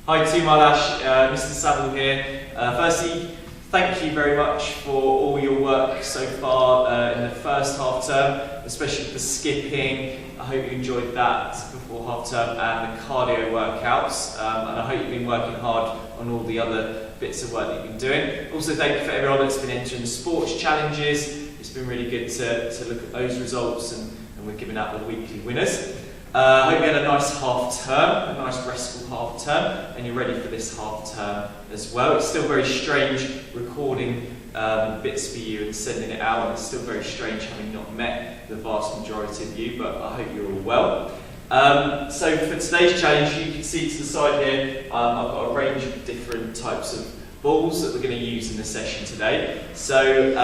Hi Team Eyelash, Mr. Saville here. Firstly, thank you very much for all your work so far in the first half term, especially for skipping. I hope you enjoyed that before half term and the cardio workouts. And I hope you've been working hard on all the other bits of work that you've been doing. Also, thank you for everyone that's been entering the sports challenges. It's been really good to look at those results, and we're giving out the weekly winners. I hope you had a nice half term, a nice restful half term, and you're ready for this half term as well. It's still very strange recording bits for you and sending it out, and it's still very strange having not met the vast majority of you, but I hope you're all well. So for today's challenge, you can see to the side here, I've got a range of different types of balls that we're going to use in the session today. So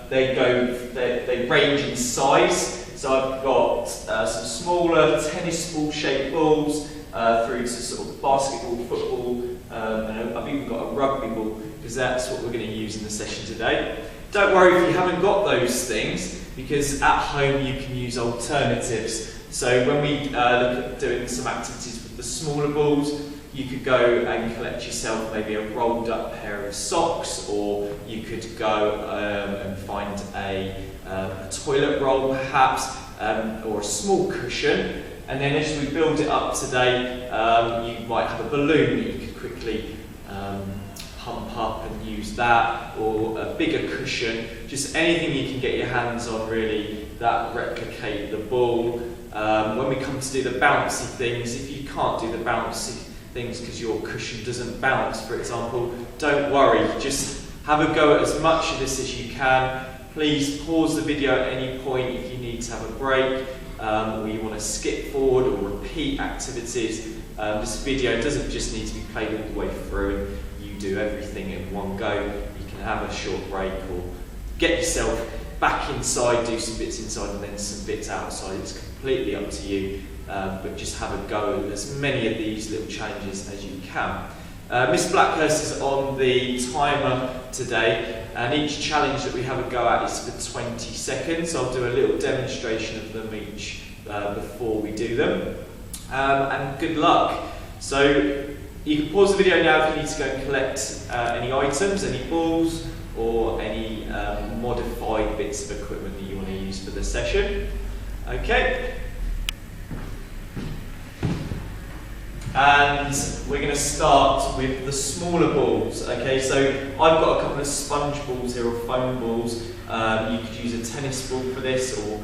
they range in size. So I've got some smaller tennis ball shaped balls through to sort of basketball, football, and I've even got a rugby ball because that's what we're going to use in the session today. Don't worry if you haven't got those things, because at home you can use alternatives. So when we look at doing some activities with the smaller balls, you could go and collect yourself maybe a rolled up pair of socks, or you could go and find a toilet roll perhaps, or a small cushion, and then as we build it up today, you might have a balloon that you could quickly pump up and use that, or a bigger cushion, just anything you can get your hands on really that replicate the ball. When we come to do the bouncy things, if you can't do the bouncy things because your cushion doesn't bounce, for example, don't worry, just have a go at as much of this as you can. Please pause the video at any point if you need to have a break, or you want to skip forward or repeat activities. This video doesn't just need to be played all the way through and you do everything in one go. You can have a short break or get yourself back inside, do some bits inside and then some bits outside. It's completely up to you, but just have a go at as many of these little challenges as you can. Miss Blackhurst is on the timer today, and each challenge that we have a go at is for 20 seconds. I'll do a little demonstration of them each before we do them. And good luck. So you can pause the video now if you need to go and collect any items, any balls, or any modified bits of equipment that you want to use for the session. Okay. And we're going to start with the smaller balls. Okay, so I've got a couple of sponge balls here, or foam balls. You could use a tennis ball for this, or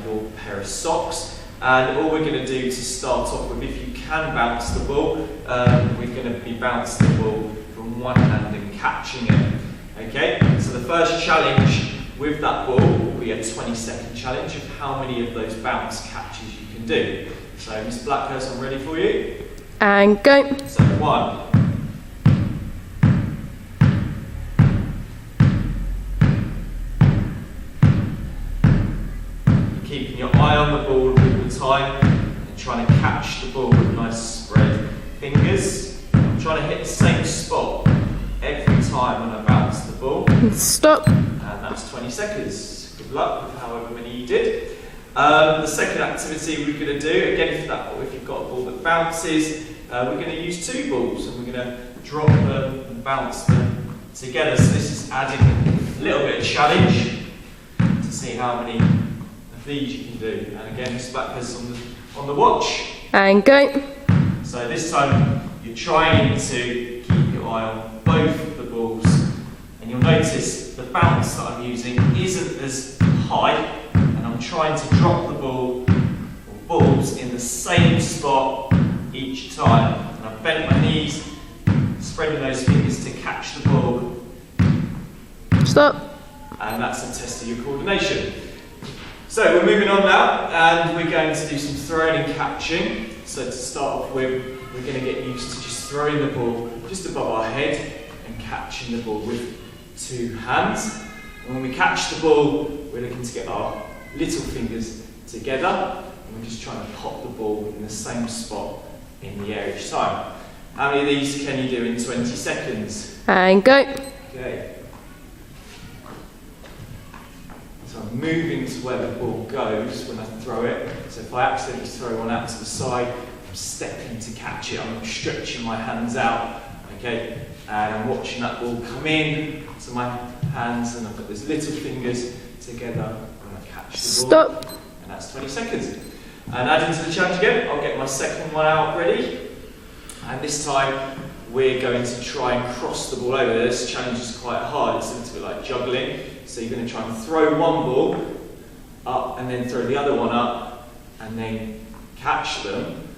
your pair of socks. And all we're going to do to start off with, if you can bounce the ball, we're going to be bouncing the ball from one hand and catching it. Okay, so the first challenge with that ball will be a 20-second challenge of how many of those bounce catches you can do. So Miss Blackhurst, I'm ready for you. And go. So 1. Keeping your eye on the ball all the time and trying to catch the ball with nice spread fingers. I'm trying to hit the same spot every time when I bounce the ball. Stop. And that's 20 seconds. Good luck with however many you did. The second activity we're going to do, again, if you've got a ball that bounces, we're going to use 2 balls and we're going to drop them and bounce them together. So this is adding a little bit of challenge to see how many of these you can do. And again, Miss Blackhurst on the watch. And go. So this time you're trying to keep your eye on both of the balls, and you'll notice the bounce that I'm using isn't as high, and I'm trying to drop the ball or balls in the same spot each time. And I've bent my knees, spreading those fingers to catch the ball. Stop. And that's a test of your coordination. So we're moving on now, and we're going to do some throwing and catching. So to start off with, we're going to get used to just throwing the ball just above our head and catching the ball with 2 hands. And when we catch the ball, we're looking to get our little fingers together, and we're just trying to pop the ball in the same spot in the air each time. How many of these can you do in 20 seconds? And go. Okay. So I'm moving to where the ball goes when I throw it. So if I accidentally throw one out to the side, I'm stepping to catch it, I'm stretching my hands out, okay, and I'm watching that ball come in to my hands, and I've got those little fingers together when I catch the ball. Stop. And that's 20 seconds. And adding to the challenge again, I'll get my second one out ready. And this time, we're going to try and cross the ball over. This challenge is quite hard, it's a little bit like juggling. So you're going to try and throw one ball up and then throw the other one up and then catch them.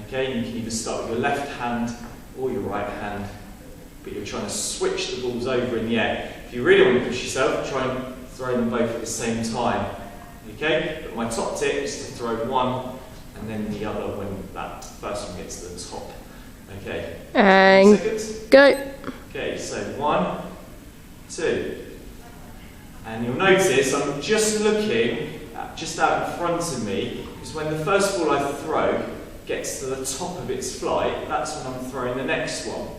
Okay, you can either start with your left hand or your right hand, but you're trying to switch the balls over in the air. If you really want to push yourself, try and throw them both at the same time. Okay, but my top tip is to throw one and then the other when that first one gets to the top. Okay, And seconds. go. Okay, so 1, 2. And you'll notice I'm just looking at just out in front of me, because when the first ball I throw gets to the top of its flight, that's when I'm throwing the next one.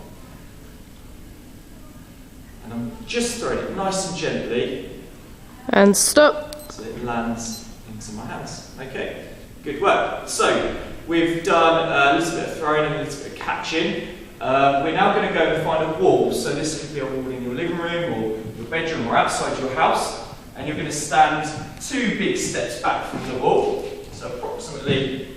And I'm just throwing it nice and gently And stop. so it lands into my hands. Okay, good work. So we've done a little bit of throwing and a little bit of catching. We're now going to go and find a wall. So this could be a wall in your living room or your bedroom or outside your house. And you're going to stand 2 big steps back from the wall. So approximately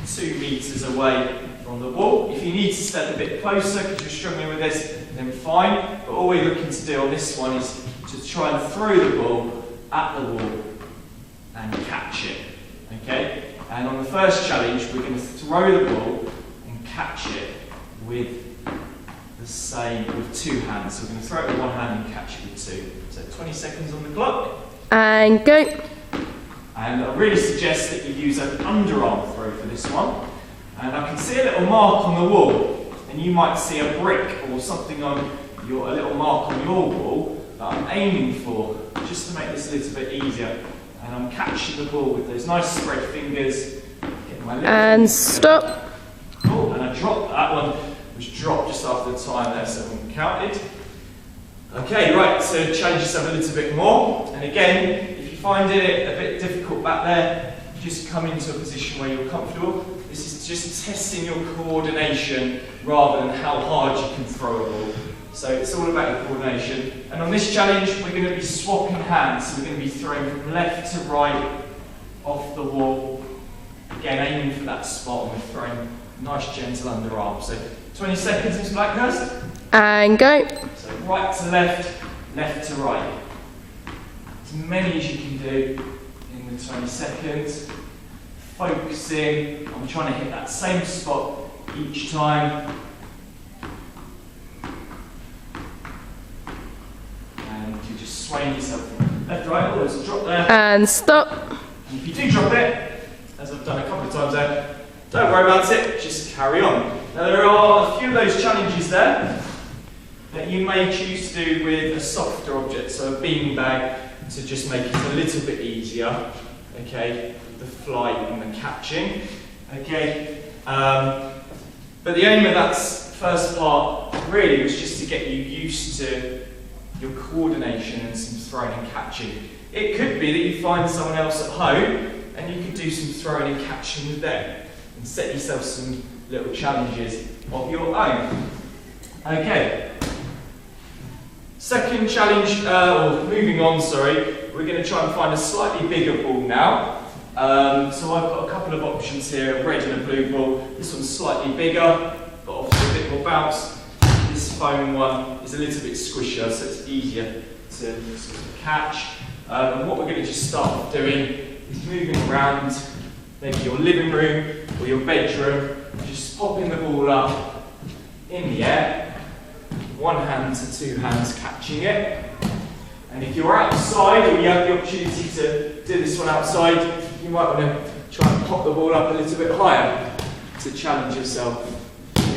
2 meters away from the wall. If you need to stand a bit closer because you're struggling with this, then fine. But all we're looking to do on this one is to try and throw the ball at the wall and catch it. Okay? And on the first challenge, we're going to throw the ball and catch it with the same, with 2 hands. So we're going to throw it with 1 hand and catch it with 2. So 20 seconds on the clock. And go. And I really suggest that you use an underarm throw for this one. And I can see a little mark on the wall, and you might see a brick or something on a little mark on your wall that I'm aiming for, just to make this a little bit easier. And I'm catching the ball with those nice spread fingers. Getting my little And fingers stop. together. Oh, and I dropped that one. Was dropped just after the time there, so it wasn't counted. Okay, right, so challenge yourself a little bit more. And again, if you find it a bit difficult back there, just come into a position where you're comfortable. This is just testing your coordination rather than how hard you can throw a ball. So it's all about your coordination. And on this challenge, we're going to be swapping hands. So we're going to be throwing from left to right off the wall. Again, aiming for that spot, and we're throwing nice gentle underarm. So 20 seconds, Miss Blackhurst. And go. So right to left, left to right. As many as you can do in the 20 seconds. Focusing on trying to hit that same spot each time. And you're just swaying yourself from left to right. Oh, there's a drop there. And stop. And if you do drop it, as I've done a couple of times there, don't worry about it, just carry on. Now there are a few of those challenges there that you may choose to do with a softer object, so a bean bag, to just make it a little bit easier, okay, the flight and the catching, okay. But the aim of that first part really was just to get you used to your coordination and some throwing and catching. It could be that you find someone else at home and you could do some throwing and catching with them and set yourself some little challenges of your own. Okay. Second challenge, or moving on, sorry, we're going to try and find a slightly bigger ball now. So I've got a couple of options here, a red and a blue ball. This one's slightly bigger, but obviously a bit more bounce. This foam one is a little bit squishier, so it's easier to sort of catch. And what we're going to just start off doing is moving around maybe your living room or your bedroom, just popping the ball up in the air. 1 hand to 2 hands catching it. And if you're outside or you have the opportunity to do this one outside, you might want to try and pop the ball up a little bit higher to challenge yourself.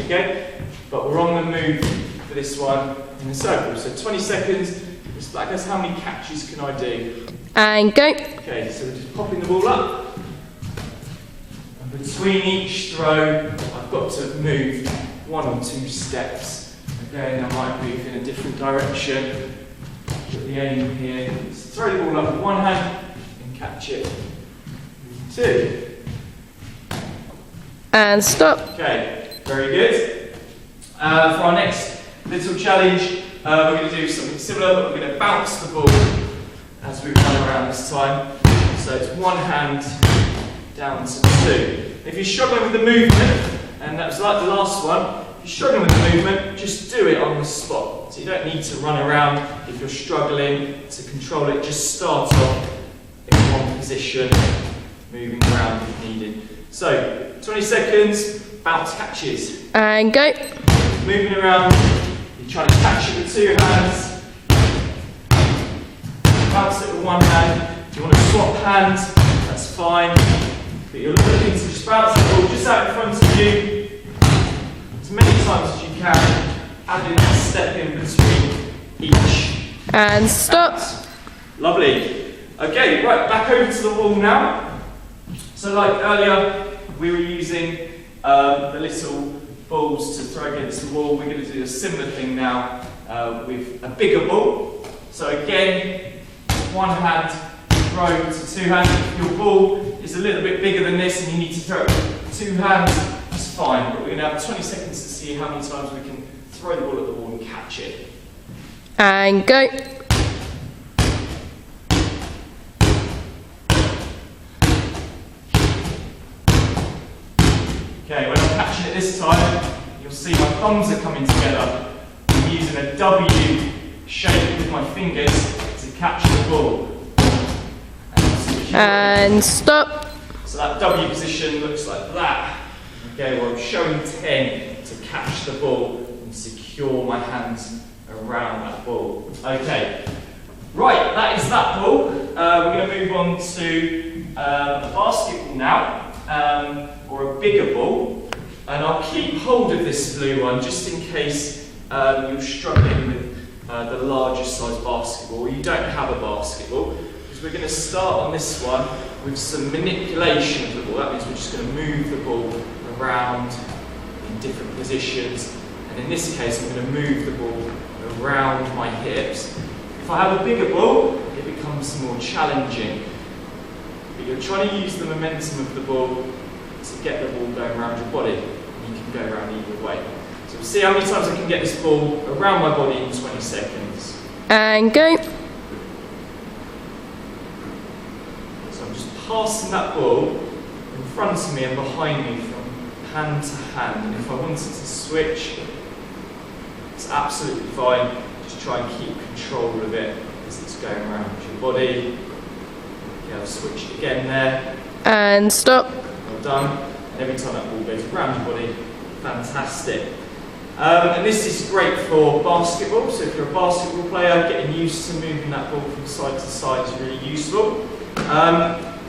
Okay? But we're on the move for this one in a circle. So 20 seconds. It's like, that's how many catches can I do? And go. Okay, so we're just popping the ball up. And between each throw, I've got to move 1 or 2 steps. Okay, and I might move in a different direction. But the aim here is to throw the ball up with 1 hand and catch it with 2. And stop. Okay, very good. For our next little challenge, we're going to do something similar, but we're going to bounce the ball as we run around this time. So it's one hand down to two. If you're struggling with the movement, and that was like the last one, if you're struggling with the movement, just do it on the spot. So you don't need to run around if you're struggling to control it. Just start off in one position, moving around if needed. So 20 seconds, bounce catches. And go. Moving around, you're trying to catch it with two hands. Bounce it with one hand. If you want to swap hands, that's fine. But you're looking to just bounce the ball just out in front of you as many times as you can, adding a step in between each. And stop. Lovely. Okay, right, back over to the wall now. So like earlier, we were using the little balls to throw against the wall. We're going to do a similar thing now with a bigger ball. So again, one hand throw to two hands. If your ball is a little bit bigger than this and you need to throw it with two hands, that's fine. But we're going to have 20 seconds to see how many times we can throw the ball at the wall and catch it. And go. Okay, when I'm catching it this time, you'll see my thumbs are coming together. I'm using a W shape with my fingers to catch the ball. And stop. So that W position looks like that. Okay, well I'm showing 10 to catch the ball and secure my hands around that ball. Okay, right, that is that ball. We're going to move on to a basketball now, or a bigger ball. And I'll keep hold of this blue one just in case you're struggling with the larger size basketball, or you don't have a basketball. We're going to start on this one with some manipulation of the ball. That means we're just going to move the ball around in different positions. And in this case, I'm going to move the ball around my hips. If I have a bigger ball, it becomes more challenging. But you're trying to use the momentum of the ball to get the ball going around your body. And you can go around either way. So we'll see how many times I can get this ball around my body in 20 seconds. And go. Passing that ball in front of me and behind me from hand to hand. And if I wanted to switch, it's absolutely fine. Just try and keep control of it as it's going around your body. Okay, I've switched again there. And stop. Well done. And every time that ball goes around your body, fantastic. And this is great for basketball. So if you're a basketball player, getting used to moving that ball from side to side is really useful.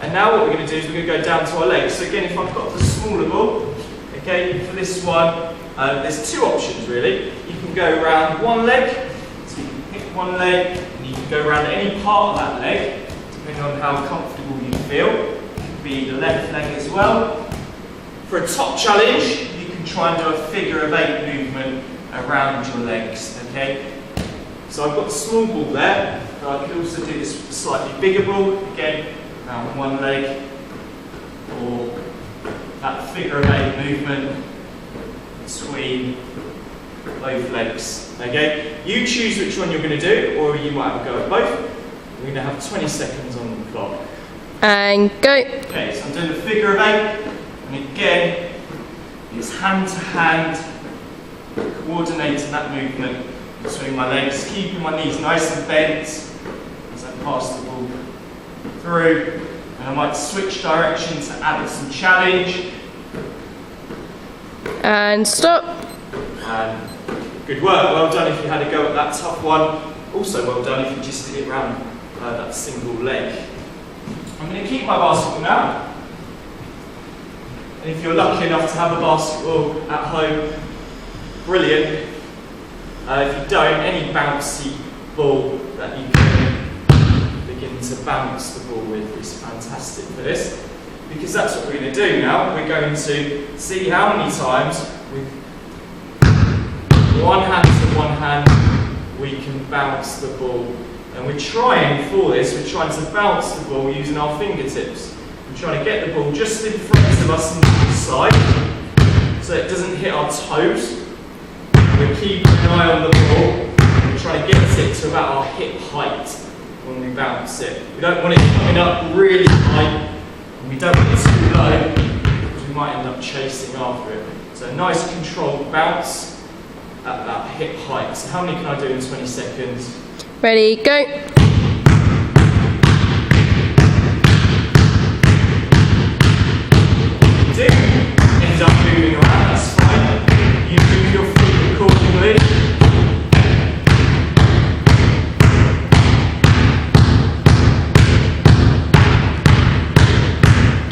And now what we're going to do is we're going to go down to our legs. So again, if I've got the smaller ball, okay, for this one, there's two options really. You can go around one leg, so you can pick one leg, and you can go around any part of that leg, depending on how comfortable you feel. It could be the left leg as well. For a top challenge, you can try and do a figure of 8 movement around your legs, okay? So I've got the small ball there, but I could also do this with a slightly bigger ball, again, around one leg, or that figure of 8 movement between both legs. Okay, you choose which one you're going to do, or you might have a go at both. We're going to have 20 seconds on the clock. And go. Okay, so I'm doing the figure of 8, and again, it's hand to hand, coordinating that movement between my legs, keeping my knees nice and bent as I pass the ball through, and I might switch direction to add some challenge. And stop. And good work, well done if you had a go at that tough one. Also well done if you just did it around that single leg. I'm going to keep my basketball now. And if you're lucky enough to have a basketball at home, brilliant. If you don't, any bouncy ball that you can begin to bounce the ball with is fantastic for this, because that's what we're going to do now. We're going to see how many times with one hand to one hand we can bounce the ball. And we're trying for this, we're trying to bounce the ball using our fingertips. We're trying to get the ball just in front of us and to the side. so it doesn't hit our toes. We're keeping an eye on the ball. We're trying to get it to about our hip height when we bounce it. We don't want it coming up really high, and we don't want it too low, because we might end up chasing after it. So a nice controlled bounce at that hip height. So how many can I do in 20 seconds? Ready, go. Do end up moving around, that's fine. You move your feet accordingly.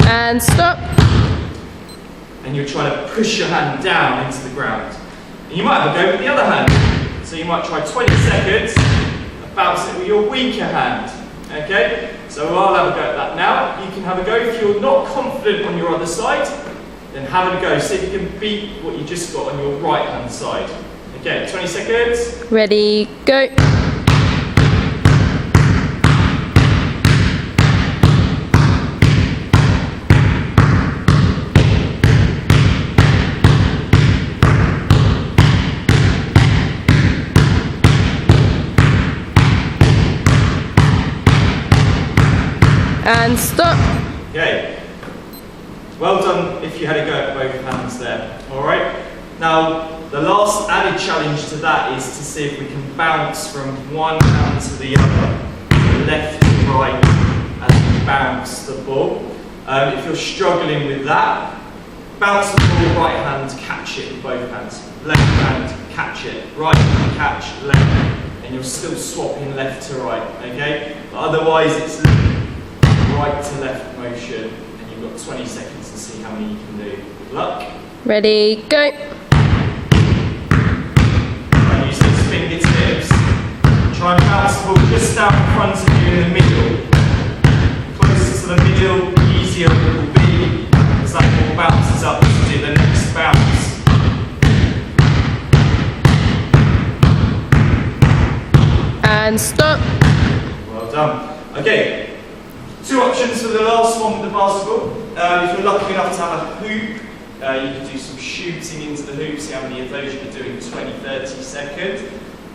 And stop. And you're trying to push your hand down into the ground. And you might have a go with the other hand. So you might try 20 seconds and bounce it with your weaker hand. Okay? So I'll have a go at that now. You can have a go. If you're not confident on your other side, then have a go. See if you can beat what you just got on your right hand side. Okay, 20 seconds. Ready, go. And stop. Okay. Well done if you had a go at both hands there. Alright. Now, the last added challenge to that is to see if we can bounce from one hand to the other, left to right, as we bounce the ball. If you're struggling with that, bounce the ball right hand, catch it with both hands. Left hand, catch it. Right hand, catch, left. And you're still swapping left to right, okay? But otherwise, it's right to left motion, and you've got 20 seconds to see how many you can do. Good luck. Ready, go. And use those fingertips. Try and bounce the ball just out in front of you in the middle. Closer to the middle, easier it will be, as that ball bounces up to do the next bounce. And stop. Well done. Okay. Two options for the last one with the basketball. If you're lucky enough to have a hoop, you can do some shooting into the hoop, see how many of those you can do in 20-30 seconds.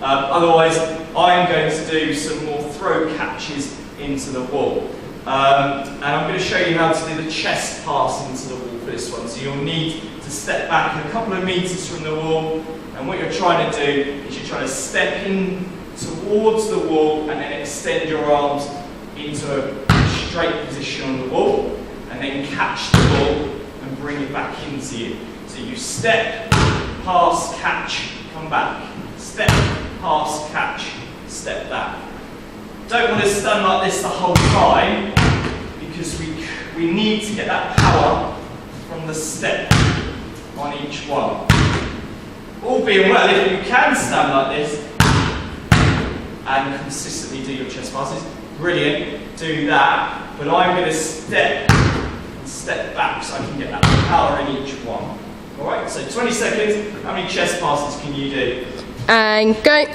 Otherwise, I'm going to do some more throw catches into the wall. And I'm going to show you how to do the chest pass into the wall for this one. So you'll need to step back a couple of meters from the wall, and what you're trying to do is you're trying to step in towards the wall and then extend your arms into a straight position on the wall, and then catch the ball and bring it back into you. So you step, pass, catch, come back. Step, pass, catch, step back. Don't want to stand like this the whole time, because we need to get that power from the step on each one. All being well, if you can stand like this and consistently do your chest passes, brilliant, do that. But I'm going to step and step back so I can get that power in each one. Alright, so 20 seconds, how many chest passes can you do? And go.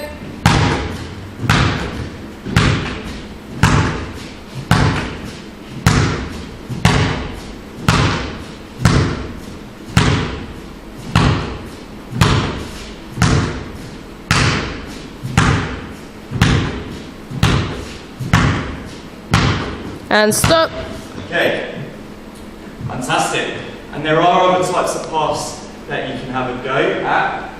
And stop. Okay, fantastic. And there are other types of pass that you can have a go at.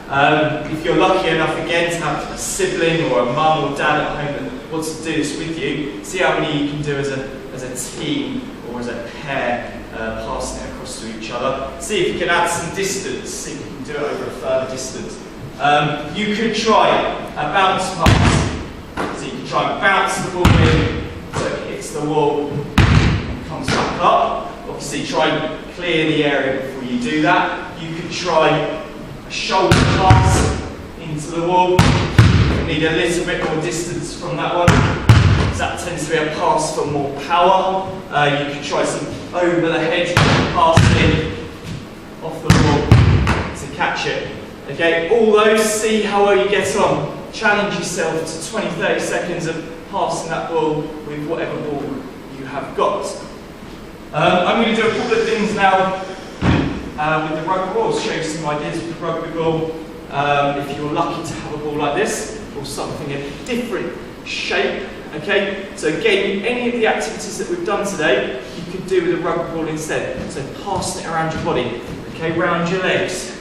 If you're lucky enough again to have a sibling or a mum or dad at home that wants to do this with you, see how many you can do as a team or as a pair, passing it across to each other. See if you can add some distance, see if you can do it over a further distance. You could try a bounce pass. So you can try and bounce the ball in so it hits the wall and comes back up. Obviously try and clear the area before you do that. You could try a shoulder pass into the wall. You need a little bit more distance from that one, because that tends to be a pass for more power. You could try some over the head passing off the wall to catch it. Okay, all those, see how well you get on. Challenge yourself to 20-30 seconds of passing that ball with whatever ball you have got. I'm going to do a couple of things now with the rugby ball. I'll show you some ideas with the rugby ball. If you're lucky to have a ball like this, or something in a different shape. Okay, so again, any of the activities that we've done today, you could do with a rugby ball instead. So passing it around your body, okay, round your legs.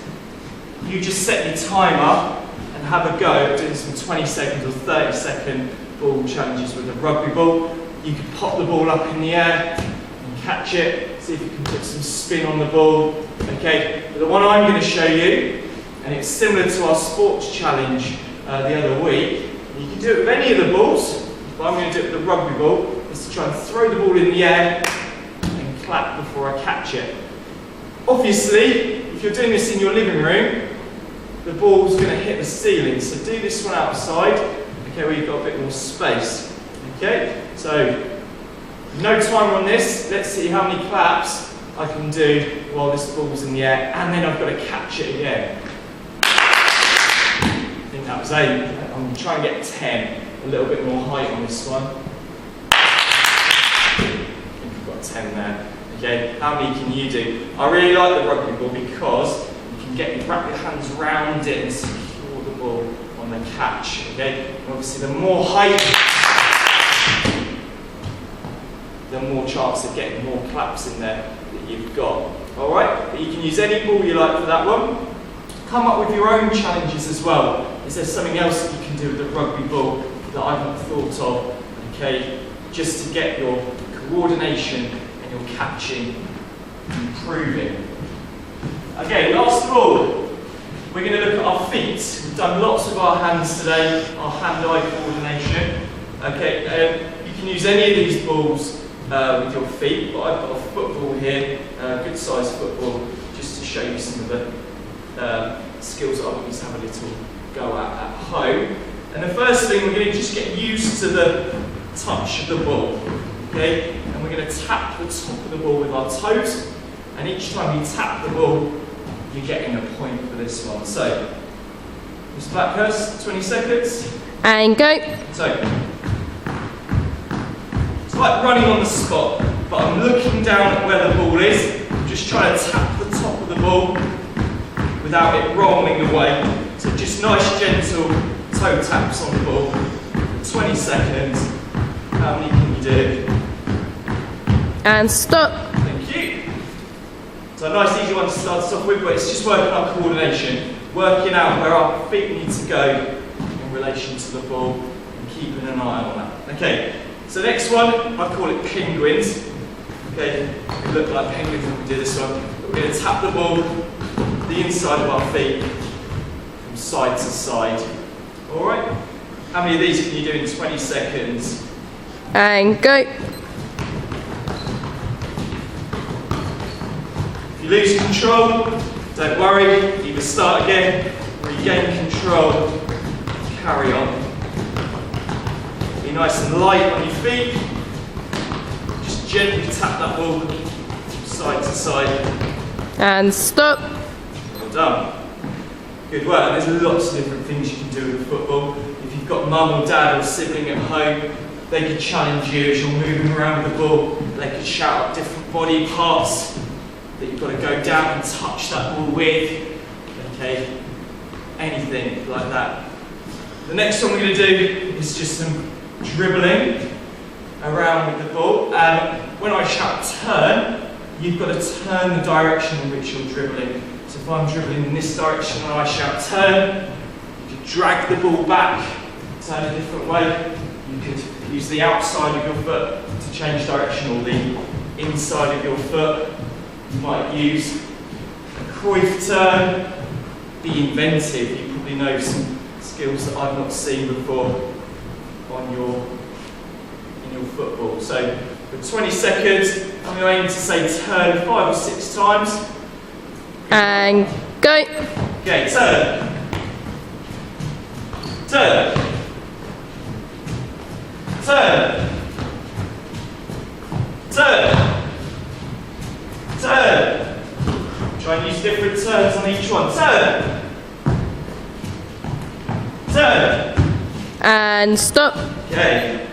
You just set your timer and have a go at doing some 20 second or 30 second ball challenges with a rugby ball. You could pop the ball up in the air and catch it, see if you can put some spin on the ball. Okay, but the one I'm going to show you, and it's similar to our sports challenge the other week, you can do it with any of the balls, but I'm going to do it with the rugby ball, is to try and throw the ball in the air and clap before I catch it. Obviously, if you're doing this in your living room, the ball's going to hit the ceiling, so do this one outside, okay, where you've got a bit more space. Okay, so no timer on this. Let's see how many claps I can do while this ball's in the air, and then I've got to catch it again. I think that was 8. I'm going to try and get 10. A little bit more height on this one. I think I've got 10 there. Okay, how many can you do? I really like the rugby ball because you can wrap your hands around it and secure the ball on the catch. Okay, and obviously the more height, the more chance of getting more claps in there that you've got. All right, but you can use any ball you like for that one. Come up with your own challenges as well. Is there something else that you can do with the rugby ball that I've not thought of? Okay, just to get your coordination and your catching improving. Okay, last of all, we're going to look at our feet. We've done lots of our hands today, our hand-eye coordination. Okay, you can use any of these balls with your feet, but I've got a football here, a good sized football, just to show you some of the skills that I want you to have a little go at home. And the first thing, we're going to just get used to the touch of the ball. Okay, and we're going to tap the top of the ball with our toes, and each time you tap the ball, you're getting a point for this one. So, Mr. Blackhurst, 20 seconds. And go. So, it's like running on the spot, but I'm looking down at where the ball is. I'm just trying to tap the top of the ball without it rolling away. So just nice, gentle toe taps on the ball. 20 seconds. How many can you do? And stop. Thank you. So a nice easy one to start us off with, but it's just working our coordination, working out where our feet need to go in relation to the ball and keeping an eye on that. Okay, so next one, I call it penguins. Okay, we look like penguins when we do this one. We're going to tap the ball, the inside of our feet, from side to side. Alright? How many of these can you do in 20 seconds? And go. If you lose control, don't worry, either start again, regain control, carry on. Be nice and light on your feet. Just gently tap that ball from side to side. And stop. Well done. Good work. And there's lots of different things you can do with football. If you've got mum or dad or sibling at home, they could challenge you as you're moving around with the ball. They could shout out different body parts that you've got to go down and touch that ball with. Okay, anything like that. The next one we're going to do is just some dribbling around with the ball. And when I shout turn, you've got to turn the direction in which you're dribbling. So if I'm dribbling in this direction and I shout turn, you could drag the ball back, turn a different way. You could use the outside of your foot to change direction, or the inside of your foot. You might use a Cruyff turn. Be inventive. You probably know some skills that I've not seen before in your football. So for 20 seconds, I'm going to aim to say turn 5 or 6 times. And go. Okay, turn. Turn. Turn. Turn. Turn. Try and use different turns on each one. Turn. Turn. And stop. Okay,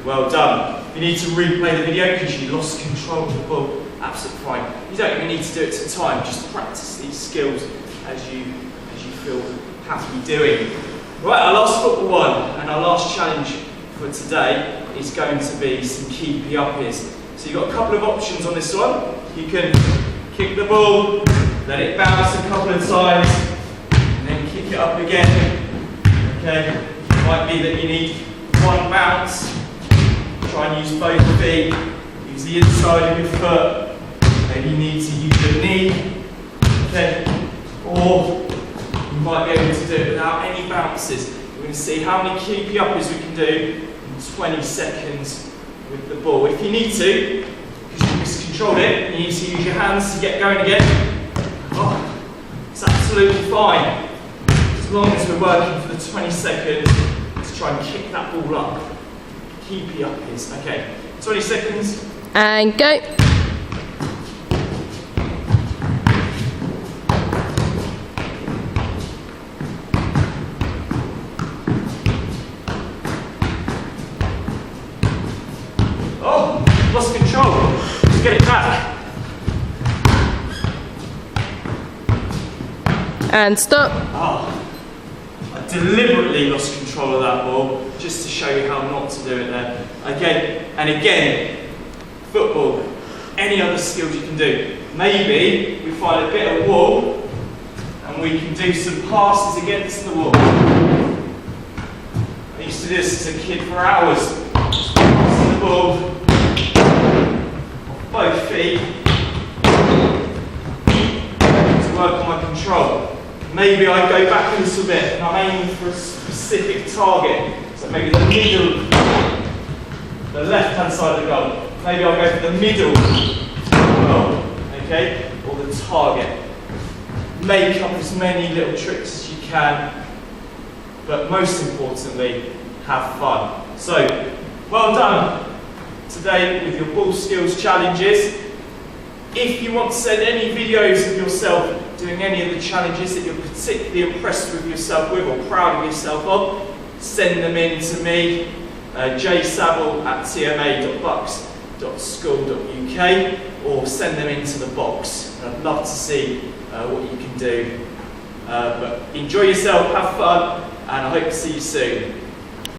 well done. You need to replay the video because you lost control of the ball. Absolutely fine. You don't even need to do it to time, just practice these skills as you feel happy doing. Right, our last football one and our last challenge for today is going to be some keepy uppies. So you've got a couple of options on this one. You can kick the ball, let it bounce a couple of times, and then kick it up again. Okay, it might be that you need one bounce. Try and use both feet. Use the inside of your foot. Maybe you need to use your knee. Okay, or you might be able to do it without any bounces. We're going to see how many keepy uppies we can do in 20 seconds with the ball. If you need to, because you miscontrolled it, you need to use your hands to get going again. Oh, it's absolutely fine. As long as we're working for the 20 seconds to try and kick that ball up. Keepy uppies. Okay, 20 seconds. And go. Oh, lost control. Let's get it back. And stop. Oh, I deliberately lost control of that ball just to show you how not to do it there. Again and again, football, any other skills you can do. Maybe we find a bit of wall and we can do some passes against the wall. I used to do this as a kid for hours. Just pass the ball off both feet to work on my control. Maybe I go back a little bit and I'm aiming for a specific target. So maybe the middle, the left-hand side of the goal. Maybe I'll go for the middle goal, okay? Or the target. Make up as many little tricks as you can, but most importantly, have fun. So, well done today with your ball skills challenges. If you want to send any videos of yourself doing any of the challenges that you're particularly impressed with yourself with or proud of yourself of, send them in to me, jsaville@tma.bucks.school.uk, or send them into the box. I'd love to see what you can do. But enjoy yourself, have fun, and I hope to see you soon.